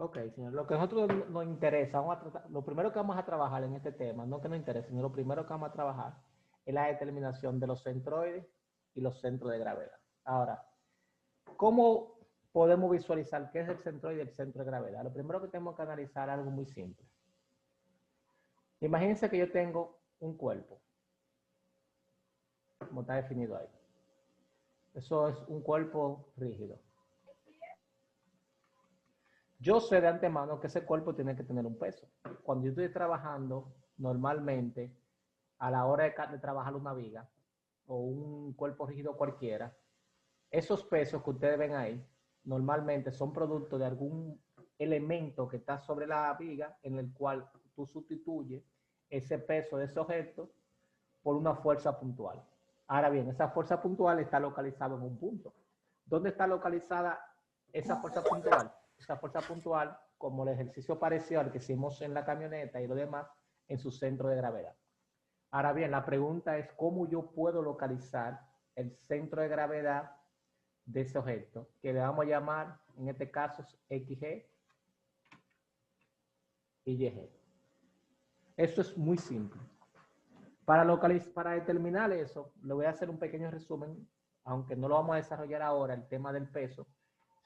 Ok, señor. Lo que a nosotros nos interesa, vamos a tratar, lo primero que vamos a trabajar en este tema, no que nos interese, sino lo primero que vamos a trabajar es la determinación de los centroides y los centros de gravedad. Ahora, ¿cómo podemos visualizar qué es el centroide y el centro de gravedad? Lo primero que tenemos que analizar es algo muy simple. Imagínense que yo tengo un cuerpo, como está definido ahí. Eso es un cuerpo rígido. Yo sé de antemano que ese cuerpo tiene que tener un peso. Cuando yo estoy trabajando, normalmente, a la hora de trabajar una viga o un cuerpo rígido cualquiera, esos pesos que ustedes ven ahí, normalmente son producto de algún elemento que está sobre la viga en el cual tú sustituyes ese peso de ese objeto por una fuerza puntual. Ahora bien, esa fuerza puntual está localizada en un punto. ¿Dónde está localizada esa fuerza puntual? Esa fuerza puntual, como el ejercicio parecido al que hicimos en la camioneta y lo demás, en su centro de gravedad. Ahora bien, la pregunta es cómo yo puedo localizar el centro de gravedad de ese objeto, que le vamos a llamar, en este caso, XG y YG. Eso es muy simple. Para determinar eso, le voy a hacer un pequeño resumen, aunque no lo vamos a desarrollar ahora, el tema del peso,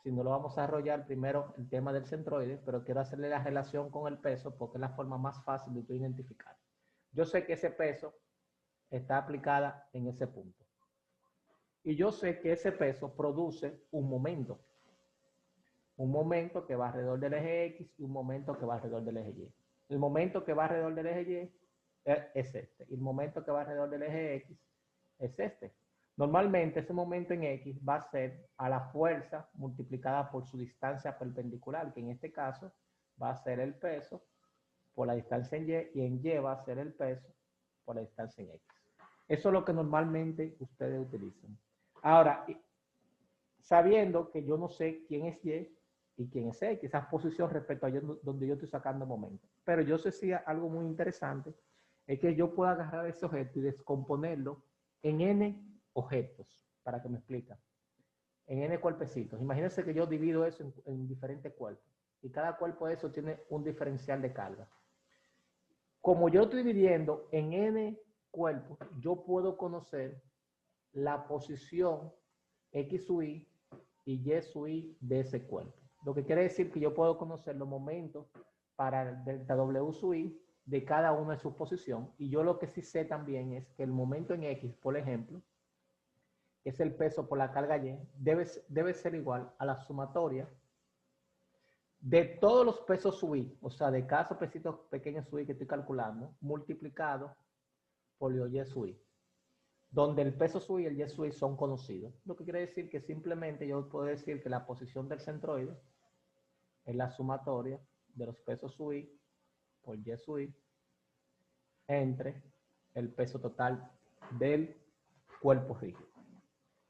sino lo vamos a desarrollar primero el tema del centroide, pero quiero hacerle la relación con el peso porque es la forma más fácil de tú identificar. Yo sé que ese peso está aplicada en ese punto. Y yo sé que ese peso produce un momento que va alrededor del eje X y un momento que va alrededor del eje Y. El momento que va alrededor del eje Y es este. Y el momento que va alrededor del eje X es este. Normalmente ese momento en X va a ser a la fuerza multiplicada por su distancia perpendicular, que en este caso va a ser el peso por la distancia en Y, y en Y va a ser el peso por la distancia en X. Eso es lo que normalmente ustedes utilizan. Ahora, sabiendo que yo no sé quién es Y y quién es X, esa posición respecto a donde yo estoy sacando momento. Pero yo sé si algo muy interesante es que yo puedo agarrar ese objeto y descomponerlo en N objetos, para que me explique. En N cuerpecitos. Imagínense que yo divido eso en diferentes cuerpos y cada cuerpo de eso tiene un diferencial de carga. Como yo estoy dividiendo en N cuerpos, yo puedo conocer la posición X sub Y y Y sub Y de ese cuerpo. Lo que quiere decir que yo puedo conocer los momentos para el delta W sub Y de cada una de sus posiciones. Y yo lo que sí sé también es que el momento en X, por ejemplo, que es el peso por la carga Y, debe ser igual a la sumatoria de todos los pesos sub Y, o sea, de cada pesito pequeño sub Y que estoy calculando, multiplicado por Y sub Y, donde el peso sub Y y el Y sub Y son conocidos. Lo que quiere decir que simplemente yo puedo decir que la posición del centroide es la sumatoria de los pesos sub Y por Y sub Y entre el peso total del cuerpo rígido.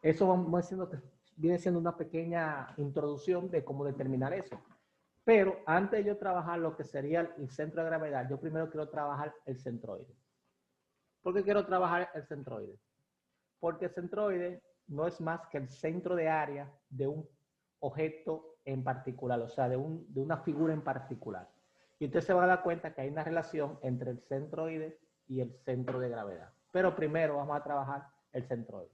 Eso vamos diciendo que viene siendo una pequeña introducción de cómo determinar eso. Pero antes de yo trabajar lo que sería el centro de gravedad, yo primero quiero trabajar el centroide. ¿Por qué quiero trabajar el centroide? Porque el centroide no es más que el centro de área de un objeto en particular, o sea, de una figura en particular. Y usted se va a dar cuenta que hay una relación entre el centroide y el centro de gravedad. Pero primero vamos a trabajar el centroide.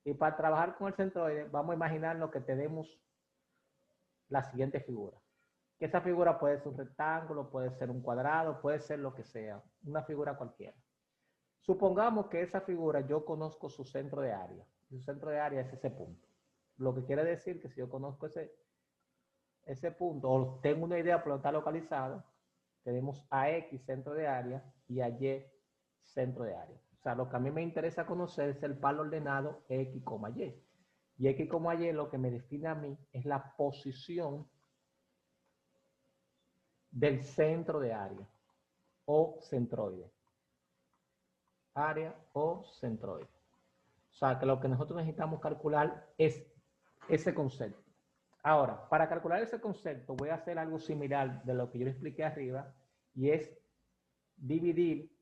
Y para trabajar con el centroide, vamos a imaginarnos que tenemos la siguiente figura. Que esa figura puede ser un rectángulo, puede ser un cuadrado, puede ser lo que sea, una figura cualquiera. Supongamos que esa figura yo conozco su centro de área. Su centro de área es ese punto. Lo que quiere decir que si yo conozco ese punto, o tengo una idea por lo que está localizado, tenemos a X centro de área y a Y centro de área. O sea, lo que a mí me interesa conocer es el par ordenado X, Y. Y X, Y lo que me define a mí es la posición del centro de área o centroide. Área o centroide. O sea, que lo que nosotros necesitamos calcular es ese concepto. Ahora, para calcular ese concepto voy a hacer algo similar de lo que yo le expliqué arriba y es dividir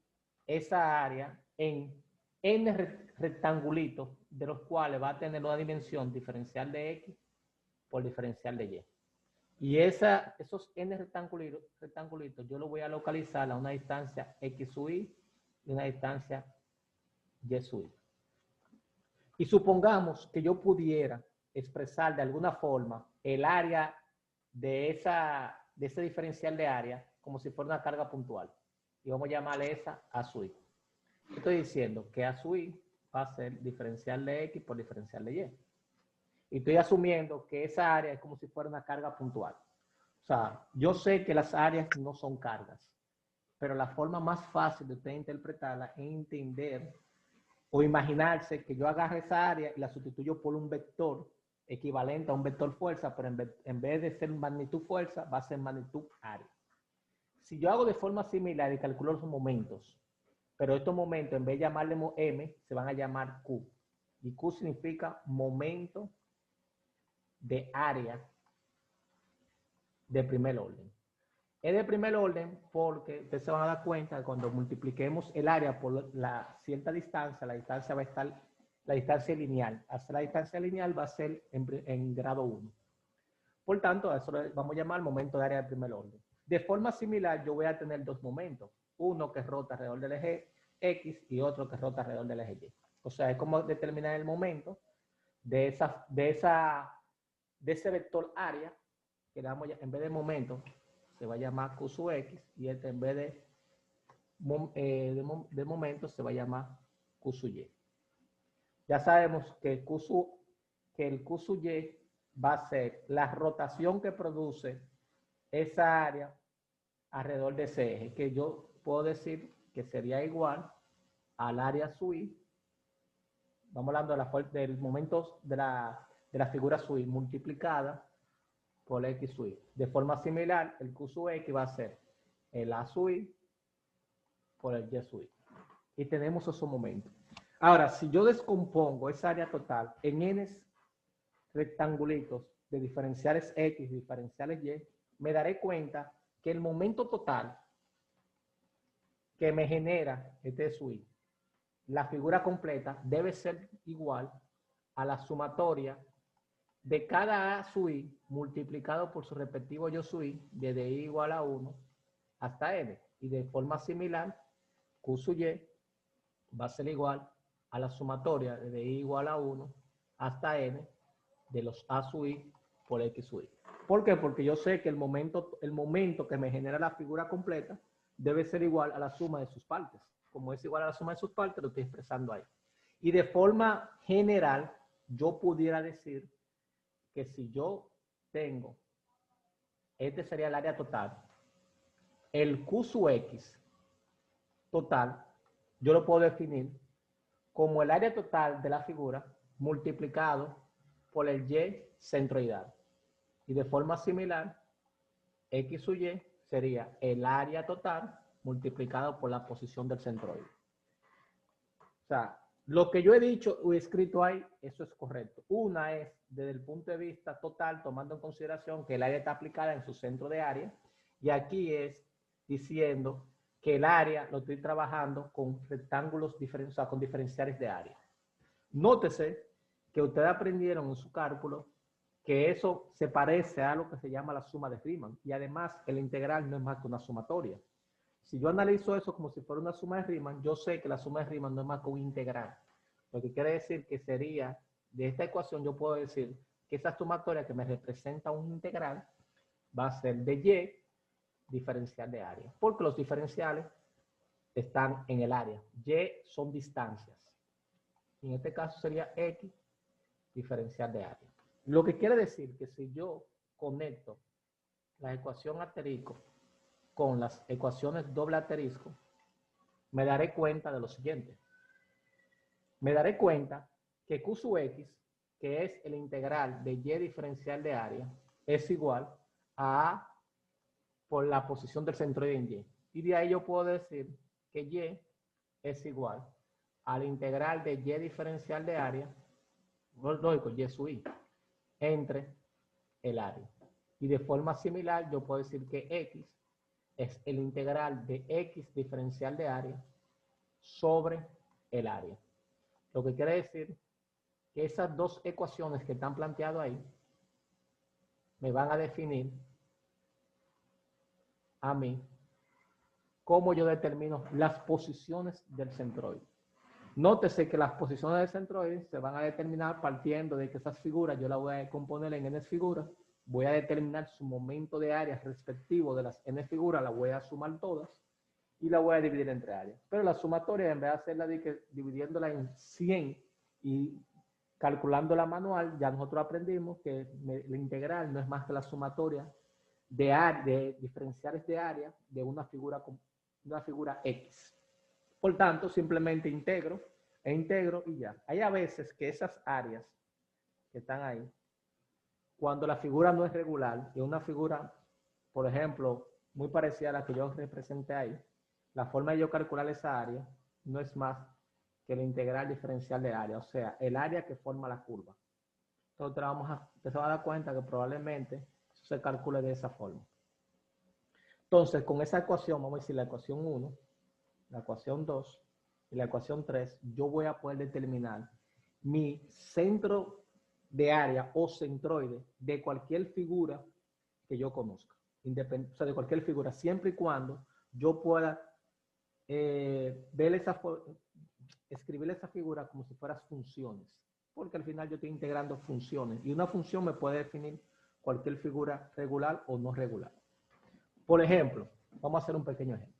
esa área en n rectangulitos de los cuales va a tener una dimensión diferencial de X por diferencial de Y. Y esos n rectangulitos yo los voy a localizar a una distancia x sub y una distancia y sub i. Y supongamos que yo pudiera expresar de alguna forma el área de ese diferencial de área como si fuera una carga puntual. Y vamos a llamarle esa A sub i. Estoy diciendo que A sub i va a ser diferencial de X por diferencial de Y. Y estoy asumiendo que esa área es como si fuera una carga puntual. O sea, yo sé que las áreas no son cargas, pero la forma más fácil de usted interpretarla es entender o imaginarse que yo agarre esa área y la sustituyo por un vector equivalente a un vector fuerza, pero en vez de ser magnitud fuerza, va a ser magnitud área. Si yo hago de forma similar y calculo los momentos, pero estos momentos, en vez de llamarle M, se van a llamar Q. Y Q significa momento de área de primer orden. Es de primer orden porque ustedes se van a dar cuenta que cuando multipliquemos el área por la cierta distancia, la distancia va a estar, la distancia lineal. Hasta la distancia lineal va a ser en grado 1. Por tanto, a eso lo vamos a llamar momento de área de primer orden. De forma similar, yo voy a tener dos momentos. Uno que rota alrededor del eje X y otro que rota alrededor del eje Y. O sea, es como determinar el momento de ese vector área que damos en vez de momento se va a llamar Q sub X y este en vez de momento se va a llamar Q sub Y. Ya sabemos que el Q sub Y va a ser la rotación que produce esa área alrededor de ese eje, que yo puedo decir que sería igual al área sub I. Vamos hablando del momento de la figura sub I multiplicada por X sub i. De forma similar, el Q sub X va a ser el A sub i por el Y sub i. Y tenemos esos momentos. Ahora, si yo descompongo esa área total en n rectangulitos de diferenciales X y diferenciales Y, me daré cuenta que el momento total que me genera este sub i, la figura completa, debe ser igual a la sumatoria de cada A sub i multiplicado por su respectivo Y sub i, desde i igual a 1 hasta n. Y de forma similar, Q sub y va a ser igual a la sumatoria de i igual a 1 hasta n de los A sub i por X sub i. ¿Por qué? Porque yo sé que el momento que me genera la figura completa debe ser igual a la suma de sus partes. Como es igual a la suma de sus partes, lo estoy expresando ahí. Y de forma general, yo pudiera decir que si yo tengo, este sería el área total, el Q sub X total, yo lo puedo definir como el área total de la figura multiplicado por el Y centroidal. Y de forma similar, X sub Y sería el área total multiplicado por la posición del centroide. O sea, lo que yo he dicho o escrito ahí, eso es correcto. Una es desde el punto de vista total, tomando en consideración que el área está aplicada en su centro de área, y aquí es diciendo que el área lo estoy trabajando con rectángulos diferentes, o sea, con diferenciales de área. Nótese que ustedes aprendieron en su cálculo que eso se parece a lo que se llama la suma de Riemann, y además el integral no es más que una sumatoria. Si yo analizo eso como si fuera una suma de Riemann, yo sé que la suma de Riemann no es más que un integral. Lo que quiere decir que sería, de esta ecuación yo puedo decir que esa sumatoria que me representa un integral va a ser de Y diferencial de área, porque los diferenciales están en el área. Y son distancias. En este caso sería X diferencial de área. Lo que quiere decir que si yo conecto la ecuación asterisco con las ecuaciones doble asterisco, me daré cuenta de lo siguiente. Me daré cuenta que Q sub X, que es el integral de Y diferencial de área, es igual a por la posición del centroide en Y. Y de ahí yo puedo decir que Y es igual al integral de Y diferencial de área, lógico, Y sub I, entre el área. Y de forma similar, yo puedo decir que X es el integral de X diferencial de área sobre el área. Lo que quiere decir que esas dos ecuaciones que están planteadas ahí me van a definir a mí cómo yo determino las posiciones del centroide. Nótese que las posiciones del centroide se van a determinar partiendo de que esas figuras yo las voy a componer en n figuras, voy a determinar su momento de áreas respectivo de las n figuras, las voy a sumar todas y la voy a dividir entre áreas. Pero la sumatoria, en vez de hacerla dividiéndola en 100 y calculándola manual, ya nosotros aprendimos que la integral no es más que la sumatoria de diferenciales de área de una figura X. Por tanto, simplemente integro y ya. Hay a veces que esas áreas que están ahí, cuando la figura no es regular, y una figura, por ejemplo, muy parecida a la que yo representé ahí, la forma de yo calcular esa área no es más que la integral diferencial de área, o sea, el área que forma la curva. Entonces, te se va a dar cuenta que probablemente eso se calcule de esa forma. Entonces, con esa ecuación, vamos a decir la ecuación 1, la ecuación 2 y la ecuación 3, yo voy a poder determinar mi centro de área o centroide de cualquier figura que yo conozca. O sea, de cualquier figura, siempre y cuando yo pueda escribir esa figura como si fueran funciones, porque al final yo estoy integrando funciones y una función me puede definir cualquier figura regular o no regular. Por ejemplo, vamos a hacer un pequeño ejemplo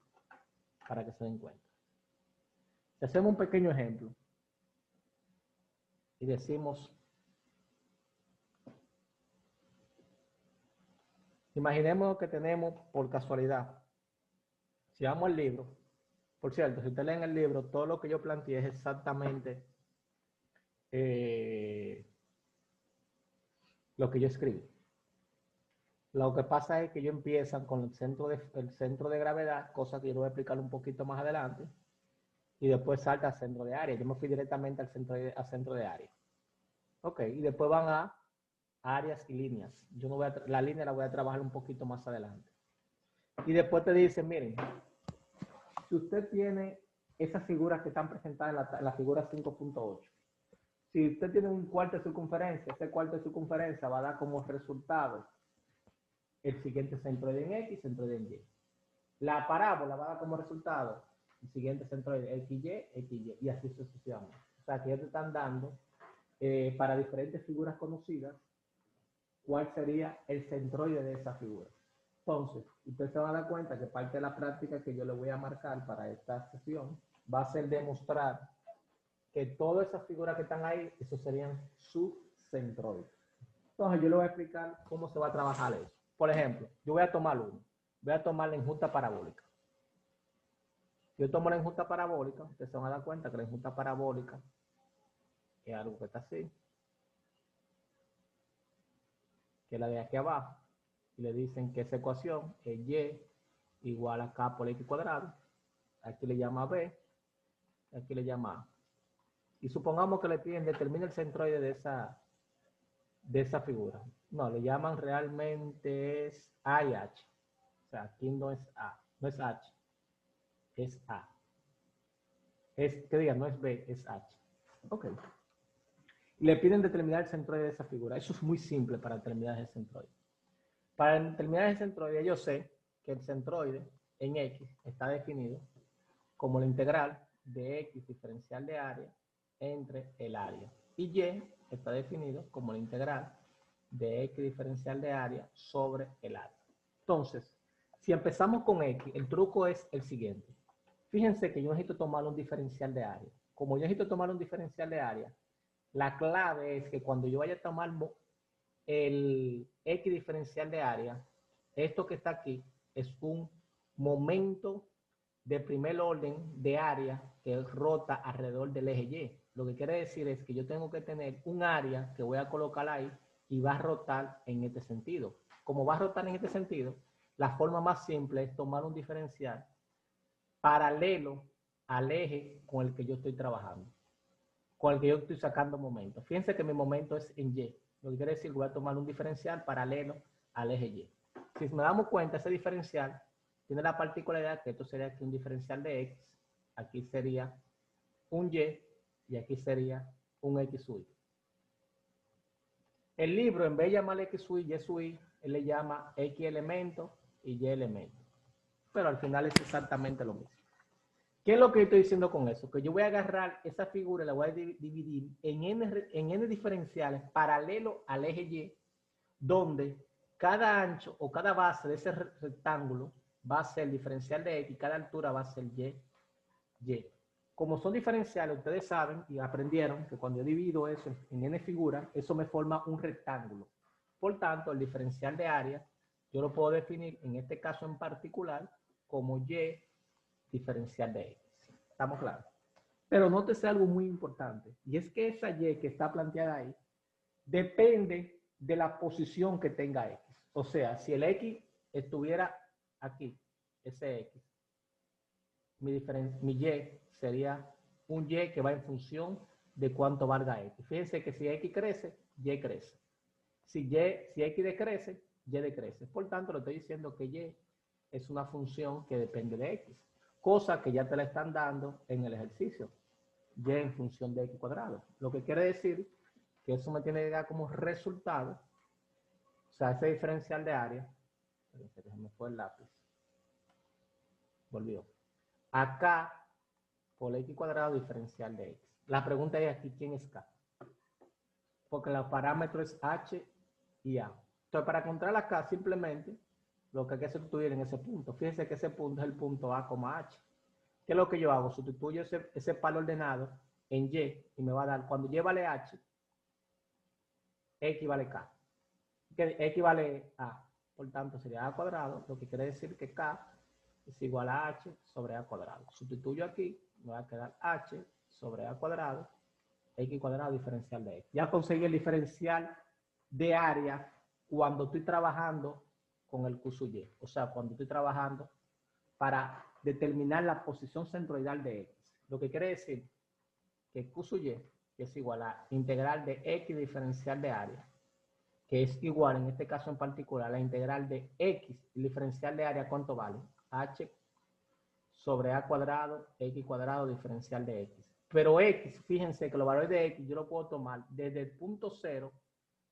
para que se den cuenta. Si hacemos un pequeño ejemplo y decimos, imaginemos que tenemos por casualidad, si vamos al libro, por cierto, si ustedes leen el libro, todo lo que yo planteé es exactamente lo que yo escribí. Lo que pasa es que ellos empiezan con el centro de gravedad, cosa que yo voy a explicar un poquito más adelante, y después salta al centro de área. Yo me fui directamente al centro de área. Ok, y después van a áreas y líneas. Yo no voy la línea la voy a trabajar un poquito más adelante. Y después te dicen, miren, si usted tiene esas figuras que están presentadas en la figura 5.8, si usted tiene un cuarto de circunferencia, ese cuarto de circunferencia va a dar como resultado el siguiente centroide en X, centroide en Y. La parábola va a dar como resultado el siguiente centroide XY, y así sucesivamente. O sea, que ya te están dando para diferentes figuras conocidas cuál sería el centroide de esa figura. Entonces, usted se va a dar cuenta que parte de la práctica que yo le voy a marcar para esta sesión va a ser demostrar que todas esas figuras que están ahí, esos serían sus centroides. Entonces, yo le voy a explicar cómo se va a trabajar eso. Por ejemplo, yo voy a tomar uno. Voy a tomar la enjuta parabólica. Yo tomo la enjuta parabólica, ustedes se van a dar cuenta que la enjuta parabólica es algo que está así, que es la de aquí abajo, y le dicen que esa ecuación es y igual a k por x cuadrado, aquí le llama b, aquí le llama a. Y supongamos que le piden determine el centroide de esa figura. No, le llaman realmente es A y H. O sea, aquí no es A, no es H, es A. Que diga, no es B, es H. Ok. Y le piden determinar el centroide de esa figura. Eso es muy simple para determinar el centroide. Para determinar el centroide, yo sé que el centroide en X está definido como la integral de X diferencial de área entre el área. Y Y está definido como la integral de X diferencial de área sobre el área. Entonces, si empezamos con X, el truco es el siguiente. Fíjense que yo necesito tomar un diferencial de área. Como yo necesito tomar un diferencial de área, la clave es que cuando yo vaya a tomar el X diferencial de área, esto que está aquí es un momento de primer orden de área que rota alrededor del eje Y. Lo que quiere decir es que yo tengo que tener un área que voy a colocar ahí y va a rotar en este sentido. Como va a rotar en este sentido, la forma más simple es tomar un diferencial paralelo al eje con el que yo estoy trabajando, con el que yo estoy sacando momentos. Fíjense que mi momento es en Y. Lo que quiere decir que voy a tomar un diferencial paralelo al eje Y. Si nos damos cuenta, ese diferencial tiene la particularidad que esto sería aquí un diferencial de X, aquí sería un Y, y aquí sería un X sub. El libro, en vez de llamarle X sub y sub I, él le llama X elemento y Y elemento. Pero al final es exactamente lo mismo. ¿Qué es lo que estoy diciendo con eso? Que yo voy a agarrar esa figura y la voy a dividir en n diferenciales paralelo al eje Y, donde cada ancho o cada base de ese rectángulo va a ser el diferencial de X y cada altura va a ser Y. Como son diferenciales, ustedes saben y aprendieron que cuando yo divido eso en n figuras, eso me forma un rectángulo. Por tanto, el diferencial de área, yo lo puedo definir en este caso en particular como Y diferencial de X. ¿Estamos claros? Pero nótese algo muy importante, y es que esa Y que está planteada ahí depende de la posición que tenga X. O sea, si el X estuviera aquí, ese X, mi Y sería un Y que va en función de cuánto valga X. Fíjense que si X crece, Y crece. Si X decrece, Y decrece. Por tanto, le estoy diciendo que Y es una función que depende de X, cosa que ya te la están dando en el ejercicio. Y en función de X cuadrado. Lo que quiere decir que eso me tiene que dar como resultado, o sea, ese diferencial de área, se me fue el lápiz, volvió. Acá, por X cuadrado diferencial de X. La pregunta es aquí, ¿quién es K? Porque los parámetros es H y A. Entonces, para encontrar la K, simplemente, lo que hay que sustituir en ese punto. Fíjense que ese punto es el punto A, H. ¿Qué es lo que yo hago? Sustituyo ese palo ordenado en Y y me va a dar, cuando Y vale H, X vale K. Que X vale A. Por tanto, sería A cuadrado, lo que quiere decir que K es igual a H sobre A cuadrado. Sustituyo aquí, me va a quedar H sobre A cuadrado, X cuadrado diferencial de X. Ya conseguí el diferencial de área cuando estoy trabajando con el Q sub Y. O sea, cuando estoy trabajando para determinar la posición centroidal de X. Lo que quiere decir que Q sub Y es igual a integral de X diferencial de área, que es igual, en este caso en particular, la integral de X, el diferencial de área, ¿cuánto vale? H sobre A cuadrado, X cuadrado, diferencial de X. Pero X, fíjense que los valores de X yo lo puedo tomar desde el punto 0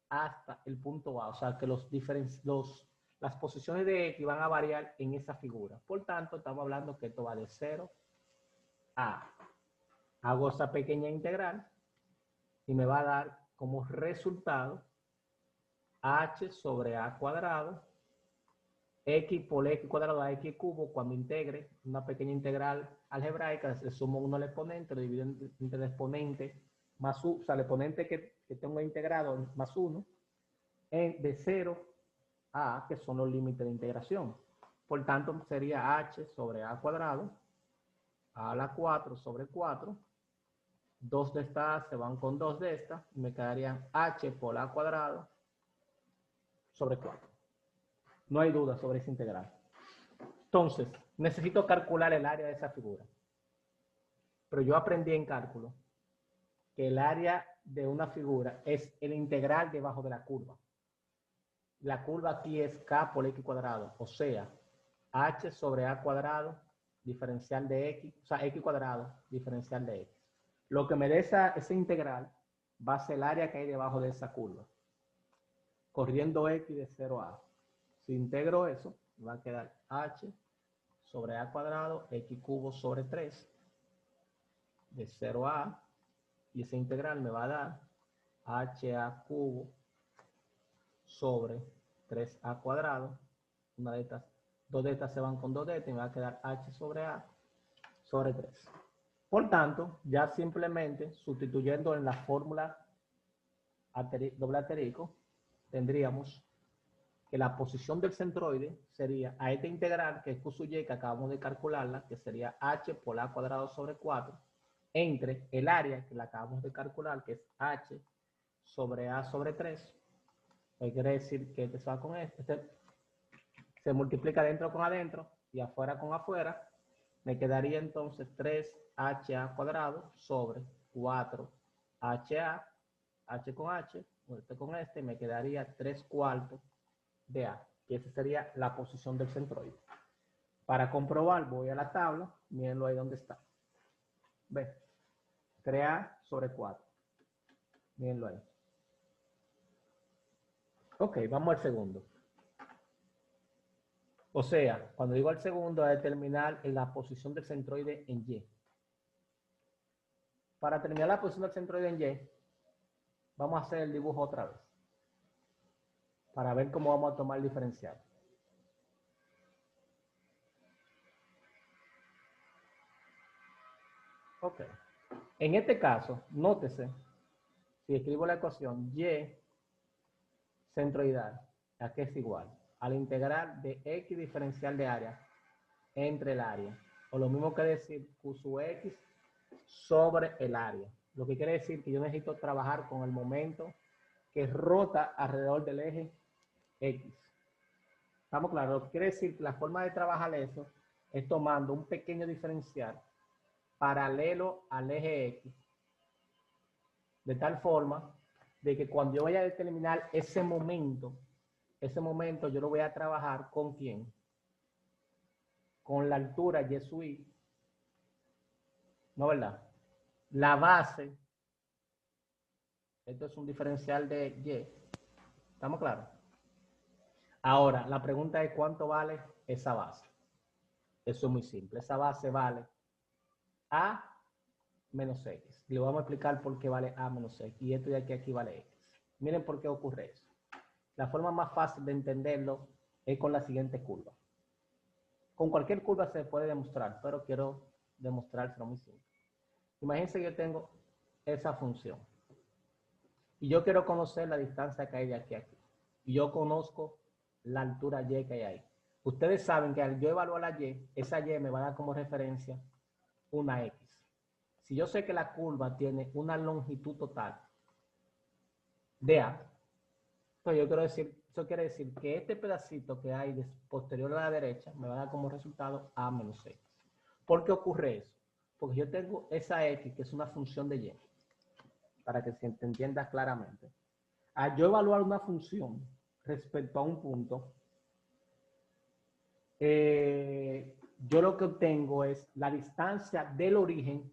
hasta el punto A. O sea, que las posiciones de X van a variar en esa figura. Por tanto, estamos hablando que esto va de 0 a. Hago esa pequeña integral y me va a dar como resultado H sobre A cuadrado, X por X cuadrado a X cubo, cuando integre una pequeña integral algebraica, le sumo 1 al exponente, lo divido entre el exponente más 1, o sea, el exponente que tengo integrado más 1, de 0 a A, que son los límites de integración. Por tanto, sería H sobre A cuadrado, a la 4 sobre 4, 2 de estas se van con 2 de estas, y me quedaría H por A cuadrado sobre 4. No hay duda sobre esa integral. Entonces, necesito calcular el área de esa figura. Pero yo aprendí en cálculo que el área de una figura es el integral debajo de la curva. La curva aquí es K por X cuadrado, o sea, H sobre A cuadrado, diferencial de X, o sea, X cuadrado, diferencial de X. Lo que me dé esa integral va a ser el área que hay debajo de esa curva, corriendo X de 0 a A. Si integro eso, me va a quedar H sobre A cuadrado, X cubo sobre 3, de 0 a A, y esa integral me va a dar HA cubo sobre 3A cuadrado. Una de estas, dos de estas se van con dos de estas y me va a quedar H sobre A sobre 3. Por tanto, ya simplemente sustituyendo en la fórmula doble asterisco, tendríamos que la posición del centroide sería a esta integral, que es Q sub Y, que acabamos de calcularla, que sería H por A cuadrado sobre 4, entre el área, que la acabamos de calcular, que es H sobre A sobre 3. Quiere decir que este se va con este se multiplica dentro con adentro y afuera con afuera. Me quedaría entonces 3HA cuadrado sobre 4HA, H con H, este con este, me quedaría 3 cuartos de A, que esa sería la posición del centroide. Para comprobar, voy a la tabla, mírenlo ahí donde está. Ve, 3A sobre 4. Mírenlo ahí. Ok, vamos al segundo. O sea, cuando digo al segundo, a determinar la posición del centroide en Y. Para determinar la posición del centroide en Y, vamos a hacer el dibujo otra vez. Para ver cómo vamos a tomar el diferencial. Ok. En este caso, nótese, si escribo la ecuación Y centroidal, ¿a qué es igual? A la integral de X diferencial de área entre el área. O lo mismo que decir Q sub X sobre el área. Lo que quiere decir que yo necesito trabajar con el momento que rota alrededor del eje X. ¿Estamos claros? Lo que quiere decir que la forma de trabajar eso es tomando un pequeño diferencial paralelo al eje X, de tal forma de que cuando yo vaya a determinar ese momento yo lo voy a trabajar con quién, con la altura Y sub I, ¿no verdad? La base, esto es un diferencial de Y, ¿estamos claros? Ahora, la pregunta es ¿cuánto vale esa base? Eso es muy simple, esa base vale A menos X. Y le vamos a explicar por qué vale A menos X. Y esto de aquí vale X. Miren por qué ocurre eso. La forma más fácil de entenderlo es con la siguiente curva. Con cualquier curva se puede demostrar, pero quiero demostrárselo muy simple. Imagínense que yo tengo esa función. Y yo quiero conocer la distancia que hay de aquí a aquí. Y yo conozco la altura Y que hay ahí. Ustedes saben que al yo evaluar la Y, esa Y me va a dar como referencia una X. Si yo sé que la curva tiene una longitud total de A, pues yo quiero decir, eso quiere decir que este pedacito que hay posterior a la derecha me va a dar como resultado A menos X. ¿Por qué ocurre eso? Porque yo tengo esa X, que es una función de Y, para que se entienda claramente. Al yo evaluar una función respecto a un punto, yo lo que obtengo es la distancia del origen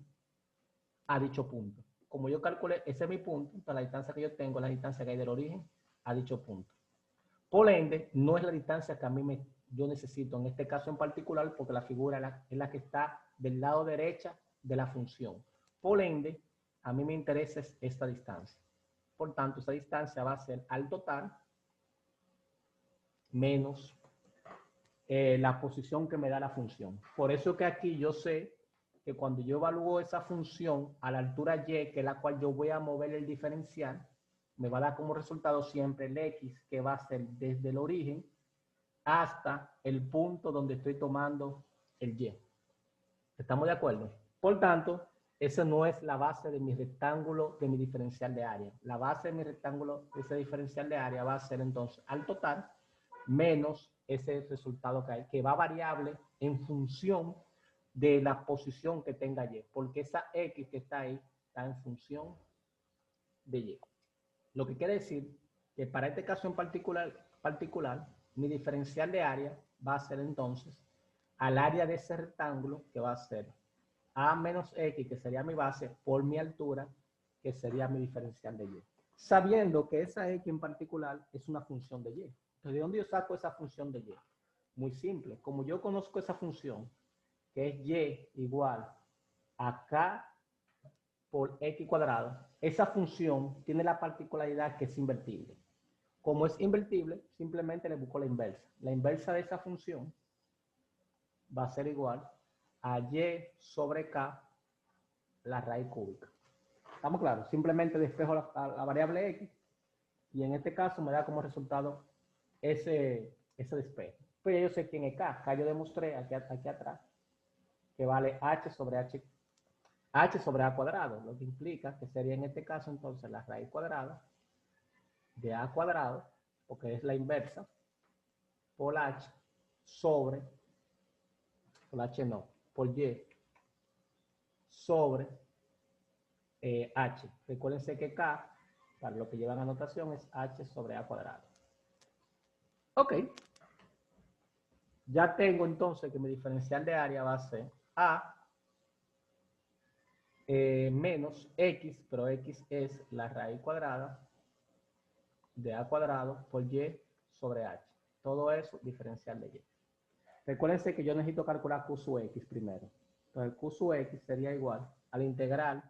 a dicho punto. Como yo calculé, ese es mi punto, entonces la distancia que yo tengo es la distancia que hay del origen a dicho punto. Por ende, no es la distancia que a mí yo necesito en este caso en particular, porque la figura es la que está del lado derecha de la función. Por ende, a mí me interesa esta distancia. Por tanto, esa distancia va a ser al total menos la posición que me da la función. Por eso que aquí yo sé que cuando yo evalúo esa función a la altura Y, que es la cual yo voy a mover el diferencial, me va a dar como resultado siempre el X, que va a ser desde el origen hasta el punto donde estoy tomando el Y. ¿Estamos de acuerdo? Por tanto, esa no es la base de mi rectángulo, de mi diferencial de área. La base de mi rectángulo, ese diferencial de área va a ser entonces al total menos ese resultado que hay, que va variable en función de la posición que tenga Y, porque esa X que está ahí está en función de Y. Lo que quiere decir que para este caso en particular mi diferencial de área va a ser entonces al área de ese rectángulo, que va a ser A menos X, que sería mi base, por mi altura, que sería mi diferencial de Y. Sabiendo que esa X en particular es una función de Y. Entonces, ¿de dónde yo saco esa función de Y? Muy simple. Como yo conozco esa función, que es Y igual a K por X cuadrado, esa función tiene la particularidad que es invertible. Como es invertible, simplemente le busco la inversa. La inversa de esa función va a ser igual a Y sobre K, la raíz cúbica. ¿Estamos claros? Simplemente despejo la variable X y en este caso me da como resultado ese despejo. Pero yo sé quién es K. Acá yo demostré aquí atrás que vale H sobre A cuadrado, lo que implica que sería en este caso entonces la raíz cuadrada de A cuadrado, porque es la inversa, por H sobre, por H no, por Y sobre H. Recuérdense que K, para lo que llevan a notación, es H sobre A cuadrado. Ok. Ya tengo entonces que mi diferencial de área va a ser A menos X, pero X es la raíz cuadrada de a cuadrado por y sobre h. Todo eso diferencial de y. Recuérdense que yo necesito calcular q sub x primero. Entonces, q sub x sería igual a la integral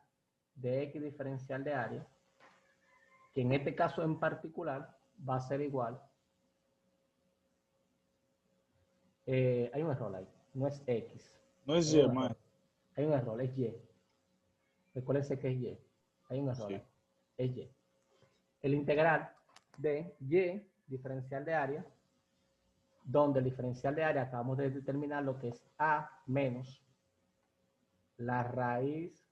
de x diferencial de área, que en este caso en particular va a ser igual. Hay un error ahí, no es x. No es Hay Y, un man. error. Hay un error, es y. Recuérdense que es y. Hay un error Sí. ahí, es y. El integral de y diferencial de área, donde el diferencial de área acabamos de determinar lo que es a menos la raíz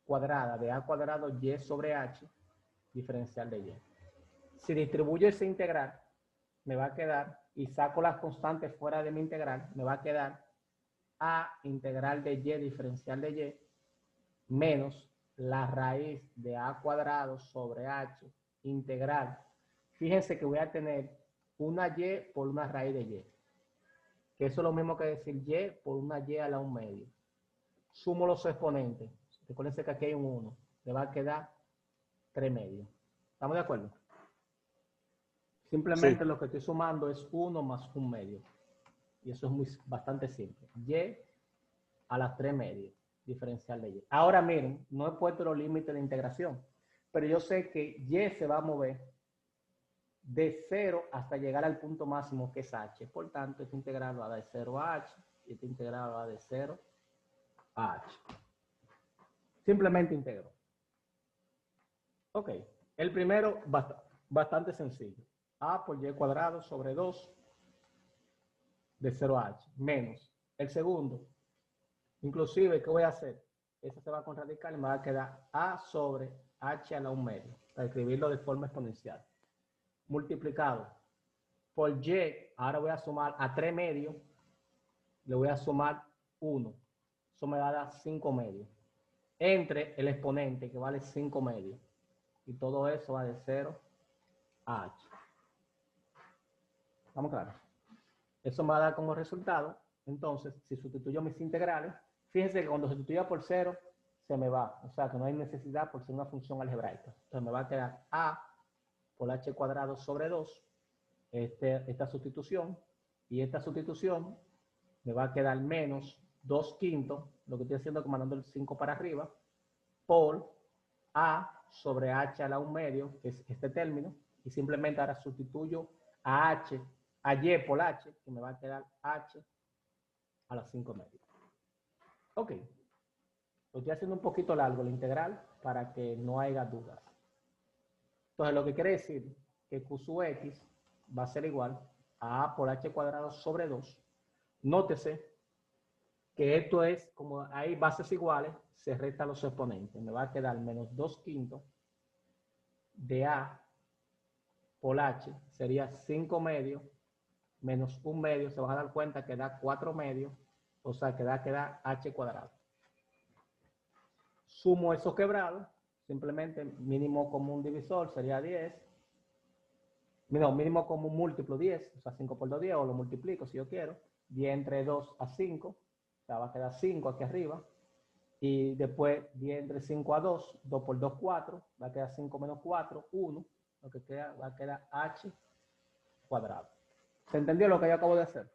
cuadrada de a cuadrado y sobre h diferencial de y. Si distribuyo ese integral, me va a quedar, y saco las constantes fuera de mi integral, me va a quedar a integral de y diferencial de y menos la raíz de a cuadrado sobre h integral. Fíjense que voy a tener una y por una raíz de y, que eso es lo mismo que decir y por una y a la 1/2. Sumo los exponentes. Recuérdense que aquí hay un 1. Le va a quedar 3/2. ¿Estamos de acuerdo? Simplemente Sí. lo que estoy sumando es 1 más 1/2. Y eso es bastante simple. Y a las 3/2, diferencial de y. Ahora miren, no he puesto los límites de integración, pero yo sé que y se va a mover de 0 hasta llegar al punto máximo que es h. Por tanto, este integral va de 0 a h y este integral va de 0 a h. Simplemente integro. Ok, el primero bastante sencillo. A por y cuadrado sobre 2 de 0 a h menos el segundo. Inclusive, ¿qué voy a hacer? Eso se va a contrarradicar y me va a quedar a sobre h a la 1/2, para escribirlo de forma exponencial. Multiplicado por y, ahora voy a sumar a 3/2, le voy a sumar 1. Eso me va a dar 5/2. Entre el exponente, que vale 5/2. Y todo eso va de 0 a h. ¿Estamos claros? Eso me va a dar como resultado, entonces, si sustituyo mis integrales, fíjense que cuando sustituya por 0, se me va. O sea, que no hay necesidad por ser una función algebraica. Entonces me va a quedar a por h cuadrado sobre 2, esta sustitución, y esta sustitución me va a quedar menos 2/5, lo que estoy haciendo es mandando el 5 para arriba, por a sobre h a la 1/2, que es este término, y simplemente ahora sustituyo a h, a y por h, que me va a quedar h a la 5/2. Ok, lo estoy haciendo un poquito largo la integral para que no haya dudas. Entonces, lo que quiere decir que q sub x va a ser igual a por h cuadrado sobre 2. Nótese que esto es, como hay bases iguales, se restan los exponentes. Me va a quedar menos 2/5 de a por h, sería 5/2 menos 1/2, se van a dar cuenta que da 4/2, o sea que da h cuadrado. Sumo esos quebrados, simplemente mínimo común divisor sería 10, no, mínimo común múltiplo 10, o sea 5 por 2, 10, o lo multiplico si yo quiero, 10 entre 2 a 5, o sea va a quedar 5 aquí arriba, y después 10 entre 5 a 2, 2 por 2, 4, va a quedar 5 menos 4, 1, lo que queda, va a quedar h cuadrado. ¿Se entendió lo que yo acabo de hacer?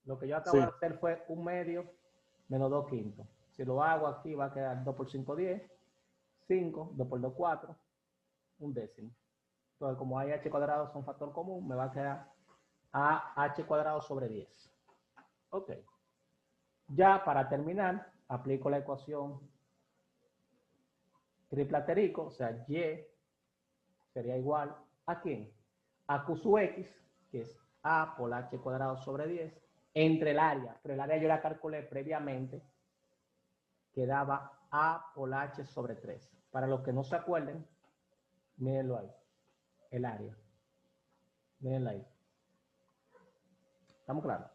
Lo que yo acabo de Sí. hacer fue 1/2 menos 2/5. Si lo hago aquí va a quedar 2 por 5, 10, 5, 2 por 2, 4, 1/10. Entonces, como hay h cuadrado son factor común, me va a quedar a h cuadrado sobre 10. Ok. Ya para terminar, aplico la ecuación triple asterisco, o sea, y sería igual a ¿quién? A q sub x, que es a por h cuadrado sobre 10, entre el área, pero el área yo la calculé previamente, que daba a por h sobre 3. Para los que no se acuerden, mírenlo ahí, el área. Mírenlo ahí. ¿Estamos claros?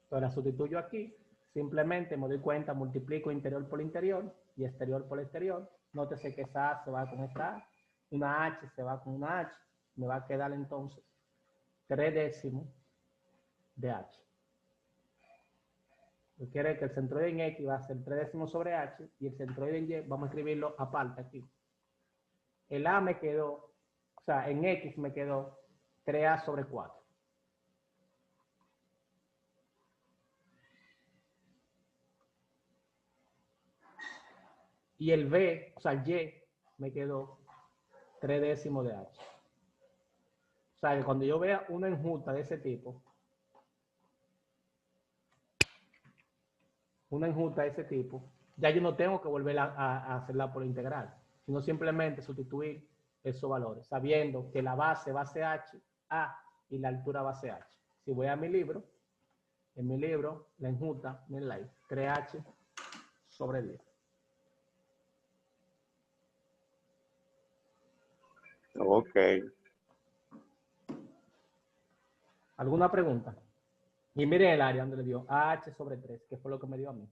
Entonces la sustituyo aquí, simplemente me doy cuenta, multiplico interior por interior y exterior por exterior. Nótese que esa A se va con esta A, una H se va con una H, me va a quedar entonces 3/10 de H. Quiere que el centroide en X va a ser 3/10 sobre H y el centroide en Y vamos a escribirlo aparte aquí. el A me quedó, o sea, en X me quedó 3A sobre 4. Y el B, o sea, el Y, me quedó 3 décimos de H. O sea, que cuando yo vea una enjuta de ese tipo, ya yo no tengo que volver a hacerla por integral, sino simplemente sustituir esos valores, sabiendo que la base H, A, y la altura base H. Si voy a mi libro, en mi libro, la enjuta, miren ahí, 3H sobre 10. Ok. ¿Alguna pregunta? Y miren el área donde le dio AH sobre 3, que fue lo que me dio a mí.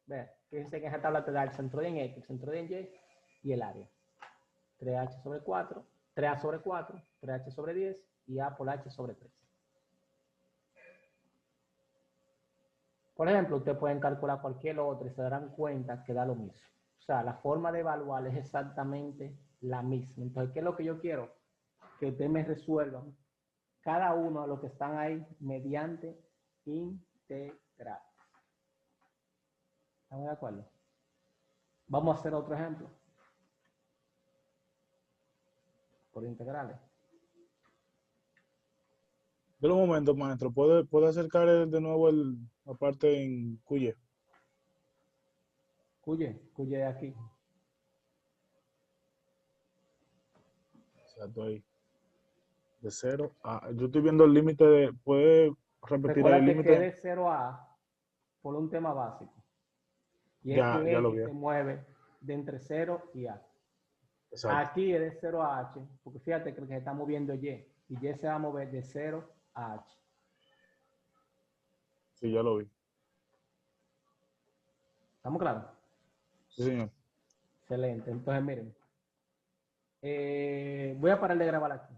Vean, fíjense que en esa tabla te da el centro de en X, el centro de en Y y el área. 3H sobre 4, 3A sobre 4, 3H sobre 10 y A por H sobre 3. Por ejemplo, ustedes pueden calcular cualquier otro y se darán cuenta que da lo mismo. O sea, la forma de evaluar es exactamente la misma. Entonces, ¿qué es lo que yo quiero? Que ustedes me resuelvan cada uno de los que están ahí mediante integral. ¿Estamos de acuerdo? Vamos a hacer otro ejemplo. Por integrales. De los momentos, maestro, ¿puede acercar de nuevo la parte en Cuye? Cuye aquí. Exacto, ahí. De 0 a... Yo estoy viendo el límite de... ¿Puede repetir el Recuérdate que límite? de 0 a por un tema básico. Y es Ya que lo vi. X se mueve de entre 0 y A. Exacto. Aquí es de 0 a H, porque fíjate que se está moviendo Y. Y Y se va a mover de 0 a H. Sí, ya lo vi. ¿Estamos claros? Sí, señor. Excelente. Entonces, miren. Voy a parar de grabar aquí.